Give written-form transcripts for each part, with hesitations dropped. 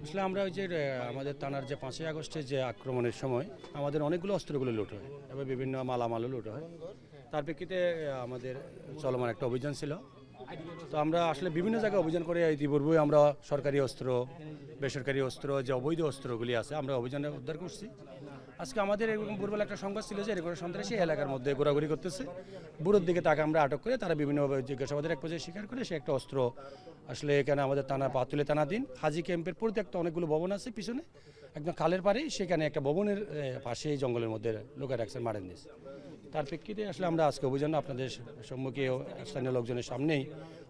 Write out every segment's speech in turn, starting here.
আসলে আমরা ওই যে আমাদের থানার যে 5ই আগস্টে যে আক্রমণের সময় আমাদের অনেকগুলো অস্ত্রগুলো লুট হয় এবং বিভিন্ন মালামালও লুট হয়। তার প্রেক্ষিতে আমাদের চলমান একটা অভিযান ছিল। তো আমরা আসলে বিভিন্ন জায়গায় অভিযান করে ইতিপূর্বেই আমরা সরকারি অস্ত্র, বেসরকারি অস্ত্র, যে অবৈধ অস্ত্রগুলি আছে আমরা অভিযানে উদ্ধার করছি। আজকে আমাদের এরকম দুর্বল একটা সংবাদ ছিল যে এরকম সন্ত্রাসী এলাকার মধ্যে ঘোরাঘুরি করতেছে। বুড়োর দিকে তাকে আমরা আটক করে তারা বিভিন্নভাবে জিজ্ঞাসাবাদের এক পর্যায়ে স্বীকার করে সে একটা অস্ত্র আসলে এখানে আমাদের থানা পাতুলে থানাধীন হাজি ক্যাম্পের পরিত্যক্ত অনেকগুলো ভবন আছে পিছনে একদম খালের পাড়েই, সেখানে একটা ভবনের পাশেই জঙ্গলের মধ্যে লুকায় রাখছেন মারেন দিয়েছে। তার প্রেক্ষিতে আসলে আমরা আজকে অভিযান আপনাদের সম্মুখে স্থানীয় লোকজনের সামনেই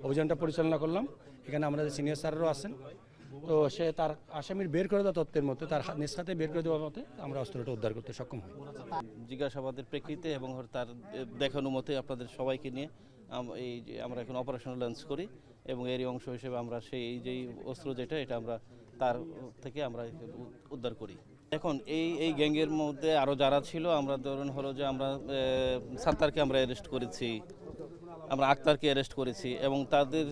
অভিযানটা পরিচালনা করলাম। এখানে আমাদের সিনিয়র স্যাররাও আছেন। তো সে তার আসামির বের করে দেওয়া তথ্যের মধ্যে তার নিজ হাতে বের করে দেওয়ার মতে আমরা অস্ত্রটা উদ্ধার করতে সক্ষম হই। জিজ্ঞাসাবাদের প্রেক্ষিতে এবং তার দেখানো মতে আপনাদের সবাইকে নিয়ে এই যে আমরা এখন অপারেশন লঞ্চ করি এবং এরই অংশ হিসেবে আমরা সেই যেই অস্ত্র যেটা এটা আমরা তার থেকে আমরা উদ্ধার করি। এখন এই গ্যাংয়ের মধ্যে আরও যারা ছিল আমরা ধরুন হলো যে আমরা সাত্তারকে আমরা অ্যারেস্ট করেছি, আমরা আক্তারকে অ্যারেস্ট করেছি এবং তাদের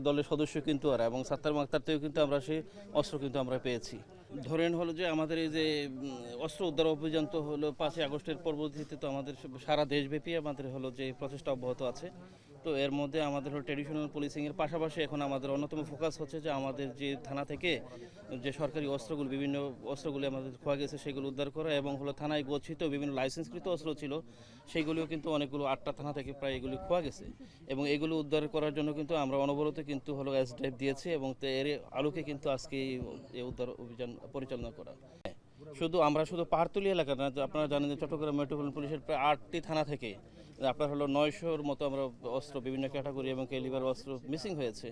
দলের সদস্য কিন্তু ওরা, এবং সাত্তার মাক্তার থেকেও কিন্তু আমরা সেই অস্ত্র কিন্তু আমরা পেয়েছি। ধরেন হলো যে আমাদের এই যে অস্ত্র উদ্ধার অভিযান তো হলো 5ই আগস্টের পরবর্তীতে তো আমাদের সারা দেশব্যাপী আমাদের হলো যে প্রচেষ্টা অব্যাহত আছে। তো এর মধ্যে আমাদের হলো ট্র্যাডিশনাল পুলিশিংয়ের পাশাপাশি এখন আমাদের অন্যতম ফোকাস হচ্ছে যে আমাদের যে থানা থেকে যে সরকারি অস্ত্রগুলো বিভিন্ন অস্ত্রগুলি আমাদের খোয়া গেছে সেগুলো উদ্ধার করা, এবং হলো থানায় গচ্ছিত বিভিন্ন লাইসেন্সকৃত অস্ত্র ছিল সেইগুলিও কিন্তু অনেকগুলো 8টা থানা থেকে প্রায় এগুলি খোয়া গেছে, এবং এগুলো উদ্ধার করার জন্য কিন্তু আমরা অনবরত কিন্তু হলো এসডিএফ দিয়েছি এবং এর আলোকে কিন্তু আজকে এই উদ্ধার অভিযান পরিচালনা করা। আমরা শুধু পাহাড়তলী এলাকা না, আপনারা জানেন যে চট্টগ্রাম মেট্রোপলিটন পুলিশের প্রায় 8টি থানা থেকে আপনার হলো 900-র মতো আমরা অস্ত্র বিভিন্ন ক্যাটাগরি এবং ক্যালিবার অস্ত্র মিসিং হয়েছে,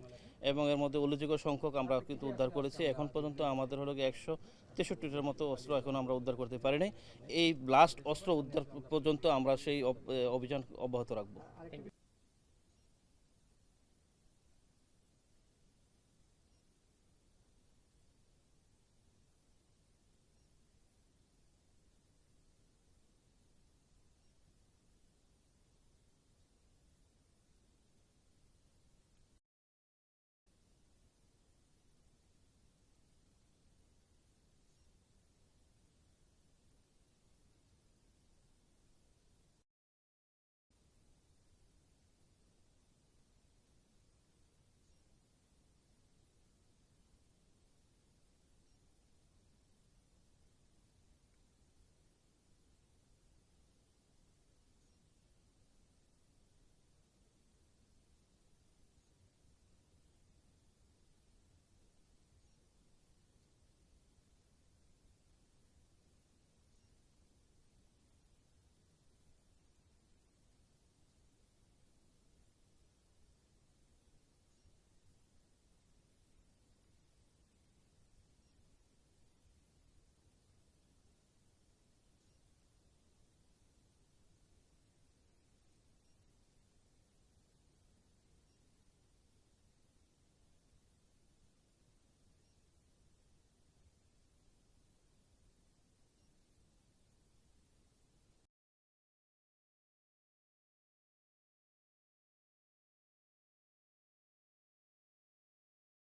এবং এর মধ্যে উল্লেখযোগ্য সংখ্যক আমরা কিন্তু উদ্ধার করেছি। এখন পর্যন্ত আমাদের হলো 163টার মতো অস্ত্র এখন আমরা উদ্ধার করতে পারিনি। এই লাস্ট অস্ত্র উদ্ধার পর্যন্ত আমরা সেই অভিযান অব্যাহত রাখবো।